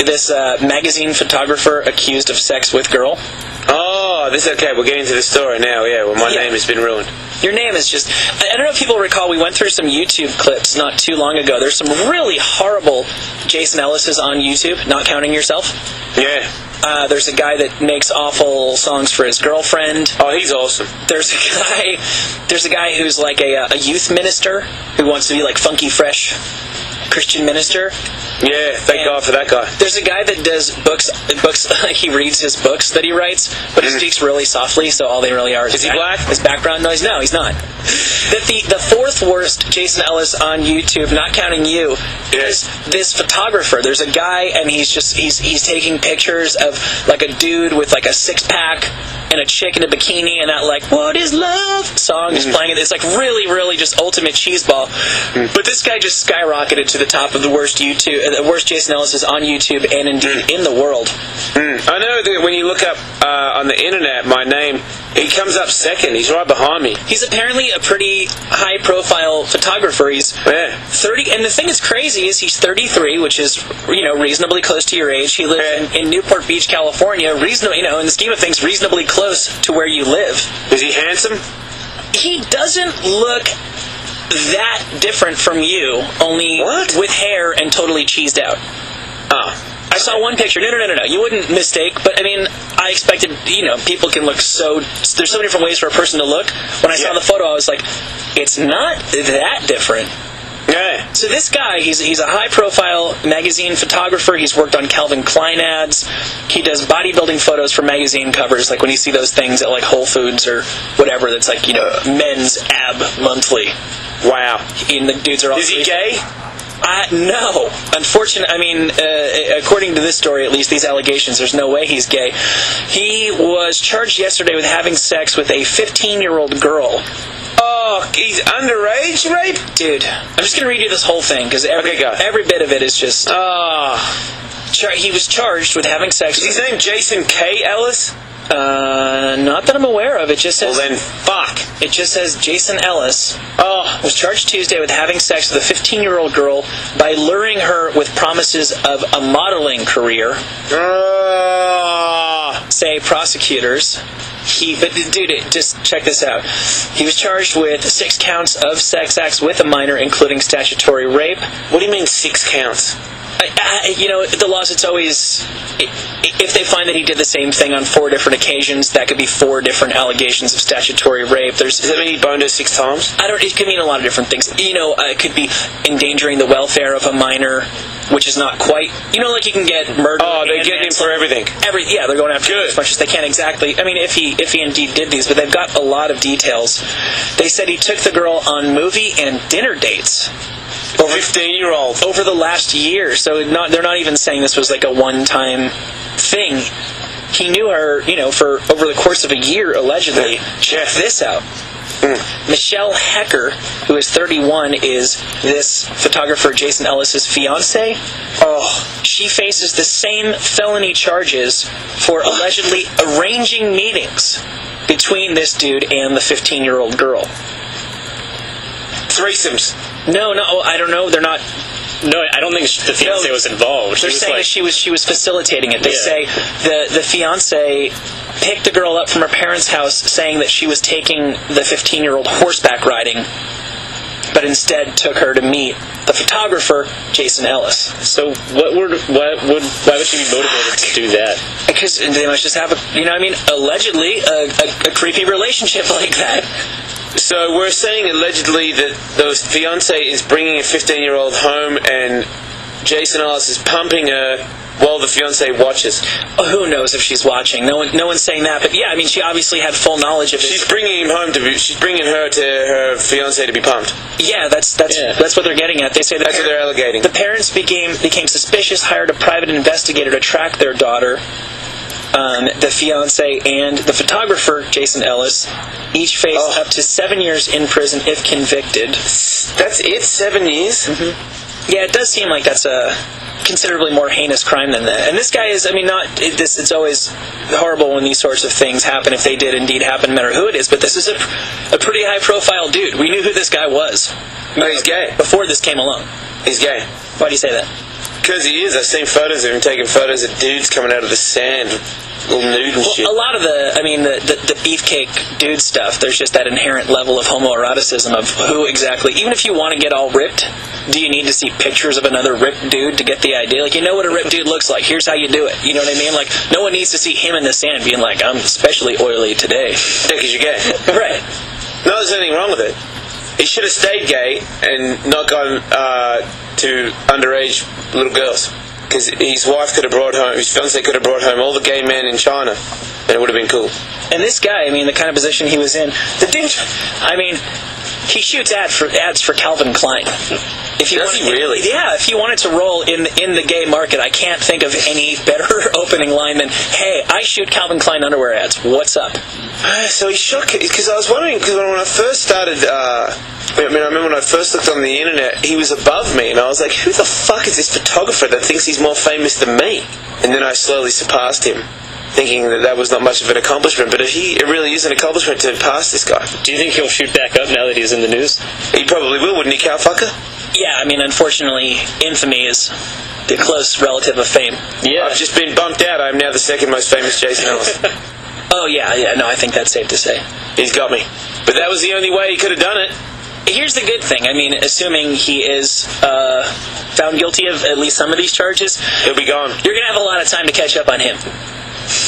this magazine photographer accused of sex with girl. Oh, this is okay. We're getting to the story now, yeah, well, my name has been ruined. Your name is just... I don't know if people recall, we went through some YouTube clips not too long ago. There's some really horrible Jason Ellis's on YouTube, not counting yourself. Yeah. There's a guy that makes awful songs for his girlfriend. Oh, he's awesome. There's a guy who's like a youth minister who wants to be like funky, fresh Christian minister. Yeah, thank God for that guy. There's a guy that does books. He reads his books that he writes, but he speaks really softly, so all they really are is he black? His background noise. No, he's not. The fourth worst Jason Ellis on YouTube, not counting you, is this photographer. There's a guy, and he's taking pictures of like a dude with like a 6-pack and a chick in a bikini, and that like "What is Love" song is playing. It's like really, really just ultimate cheeseball. But this guy just skyrocketed to the top of the worst Jason Ellis is on YouTube and indeed in the world. I know that when you look up on the internet my name, he comes up second. He's right behind me. He's apparently a pretty high-profile photographer. He's 30, and the thing that's crazy is he's 33, which is reasonably close to your age. He lives in Newport Beach, California. Reasonably, in the scheme of things, reasonably close to where you live. Is he handsome? He doesn't look that different from you, only with hair and totally cheesed out. Oh. I saw one picture. No. You wouldn't mistake, but I mean, I expected, people can look so... There's so many different ways for a person to look. When I saw the photo, I was like, it's not that different. Yeah. So this guy, he's a high-profile magazine photographer. He's worked on Calvin Klein ads. He does bodybuilding photos for magazine covers, like when you see those things at like Whole Foods or whatever. That's like Men's Ab Monthly. Wow. And the dudes are all... Is he gay? No. Unfortunately, according to this story, at least, these allegations, there's no way he's gay. He was charged yesterday with having sex with a 15-year-old girl. Oh, he's underage rape? Dude, I'm just going to read you this whole thing, because every bit of it is just... he was charged with having sex with... Is his name Jason K. Ellis? Not that I'm aware of. It just says... Well then, fuck. It just says Jason Ellis was charged Tuesday with having sex with a 15-year-old girl by luring her with promises of a modeling career. Say prosecutors. But dude, just check this out. He was charged with 6 counts of sex acts with a minor, including statutory rape. What do you mean 6 counts? The laws, it's always... If they find that he did the same thing on 4 different occasions, that could be 4 different allegations of statutory rape. Does that mean he boned her 6 times? It could mean a lot of different things. It could be endangering the welfare of a minor, which is not quite... like you can get murder... Oh, they're getting him for everything. Yeah, they're going after him as much as they can, exactly. I mean, if he indeed did these, but they've got a lot of details. They said he took the girl on movie and dinner dates. 15-year-old. Over the last year. So they're not even saying this was like a one-time thing. He knew her, for over the course of a year, allegedly. Check this out. Michelle Hecker, who is 31, is this photographer Jason Ellis' fiancée. She faces the same felony charges for allegedly arranging meetings between this dude and the 15-year-old girl. Threesomes. No, I don't know. They're not. No, I don't think the fiancé was involved. They're saying that she was facilitating it. They say the fiancé picked the girl up from her parents' house, saying that she was taking the 15-year-old horseback riding, but instead took her to meet the photographer Jason Ellis. So why would she be motivated to do that? Because they must just have allegedly a creepy relationship like that. So we're saying allegedly that the fiancé is bringing a 15-year-old home and Jason Ellis is pumping her while the fiancé watches. Who knows if she's watching? No one's saying that. But yeah, she obviously had full knowledge of it. She's bringing she's bringing her to her fiancé to be pumped. Yeah, that's what they're getting at. They say that's what they're allegating. The parents became suspicious, hired a private investigator to track their daughter. The fiancé and the photographer, Jason Ellis, each face up to 7 years in prison if convicted. That's it? 7 years? Mm-hmm. Yeah, it does seem like that's a considerably more heinous crime than that. And this guy is, it's always horrible when these sorts of things happen, if they did indeed happen, no matter who it is, but this is a pretty high-profile dude. We knew who this guy was. No, he's gay. Before this came along. He's gay. Why do you say that? Because he is. I've seen photos of him taking photos of dudes coming out of the sand, all nude and shit. A lot of the beefcake dude stuff, there's just that inherent level of homoeroticism of who exactly, even if you want to get all ripped, do you need to see pictures of another ripped dude to get the idea? Like, you know what a ripped dude looks like, here's how you do it. You know what I mean? Like, no one needs to see him in the sand being like, I'm especially oily today. Yeah, because you're gay. Right. No, there's anything wrong with it. He should have stayed gay and not gone to underage little girls. Because his wife could have brought home, his fiancé could have brought home all the gay men in China, and it would have been cool. And this guy, I mean, the kind of position he was in, the dude, I mean, he shoots ads for Calvin Klein. If you Does he really? Yeah, if you wanted to roll in the gay market, I can't think of any better opening line than, hey, I shoot Calvin Klein underwear ads. What's up? So he's shocked, because I was wondering, because when I first started, I remember when I first looked on the internet, he was above me, and I was like, who the fuck is this photographer that thinks he's more famous than me? And then I slowly surpassed him, thinking that was not much of an accomplishment, but it really is an accomplishment to pass this guy. Do you think he'll shoot back up now that he's in the news? He probably will, wouldn't he, cowfucker? Yeah, I mean, unfortunately, infamy is the close relative of fame. Yeah. I've just been bumped out. I'm now the second most famous Jason Ellis. Oh, yeah, no, I think that's safe to say. He's got me. But that was the only way he could have done it. Here's the good thing. I mean, assuming he is found guilty of at least some of these charges, He'll be gone. you're going to have a lot of time to catch up on him.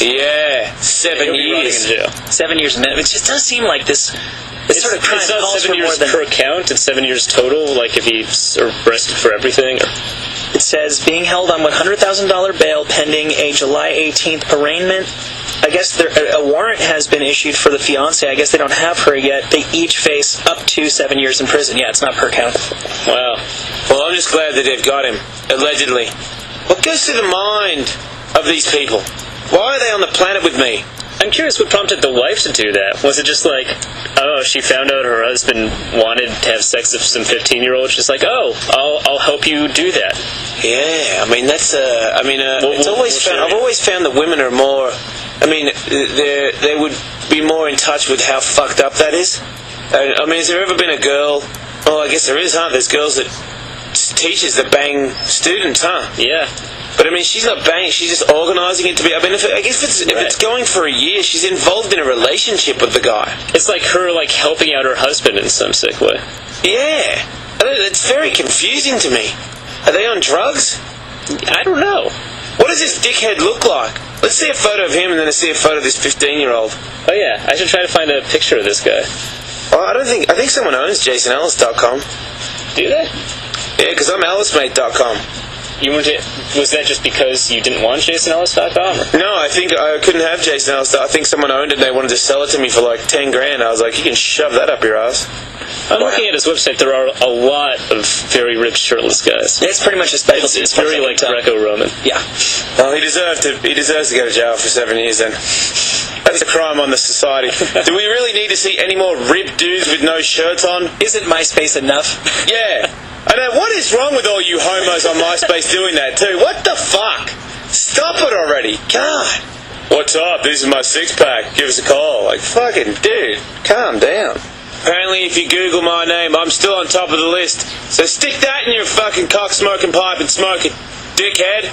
Yeah, 7 He'll be rotting years. in jail. 7 years a minute. It just does seem like this sort of crime It's not calls 7 for more years than... per count, it's 7 years total, like if he's arrested for everything. Or... It says, being held on $100,000 bail pending a July 18th arraignment. I guess a warrant has been issued for the fiancée. I guess they don't have her yet. They each face up to 7 years in prison. Yeah, it's not per count. Wow. Well, I'm just glad that they've got him, allegedly. What goes through the mind of these people? Why are they on the planet with me? I'm curious what prompted the wife to do that. Was it just like, oh, she found out her husband wanted to have sex with some 15-year-old? She's like, oh, I'll help you do that. Yeah, I mean, that's it's always found, I've always found that women are more, I mean, they would be more in touch with how fucked up that is. I mean, has there ever been a girl, oh, I guess there is, huh? There's girls that, teachers that bang students, huh? Yeah. But I mean, she's not banging, she's just organising it to be, I mean, if it's going for a year, she's involved in a relationship with the guy. It's like her, like, helping out her husband in some sick way. Yeah. It's very confusing to me. Are they on drugs? I don't know. What does this dickhead look like? Let's see a photo of him and then let's see a photo of this 15-year-old. Oh yeah, I should try to find a picture of this guy. Well, I think someone owns JasonEllis.com. Do they? Yeah, because I'm EllisMate.com. Was that just because you didn't want JasonEllis.com? No, I think I couldn't have Jason Ellis. I think someone owned it and they wanted to sell it to me for like 10 grand. I was like, you can shove that up your ass. I'm looking at his website. There are a lot of very ripped shirtless guys. It's pretty much a specialty. It's very like Greco-Roman. Yeah. Well, he deserves to go to jail for 7 years then. That's a crime on the society. Do we really need to see any more ripped dudes with no shirts on? Isn't MySpace enough? Yeah. I know, what is wrong with all you homos on MySpace doing that too? What the fuck? Stop it already. God. What's up? This is my six-pack. Give us a call. Like, fucking dude, calm down. Apparently, if you Google my name, I'm still on top of the list. So stick that in your fucking cock-smoking pipe and smoke it, dickhead.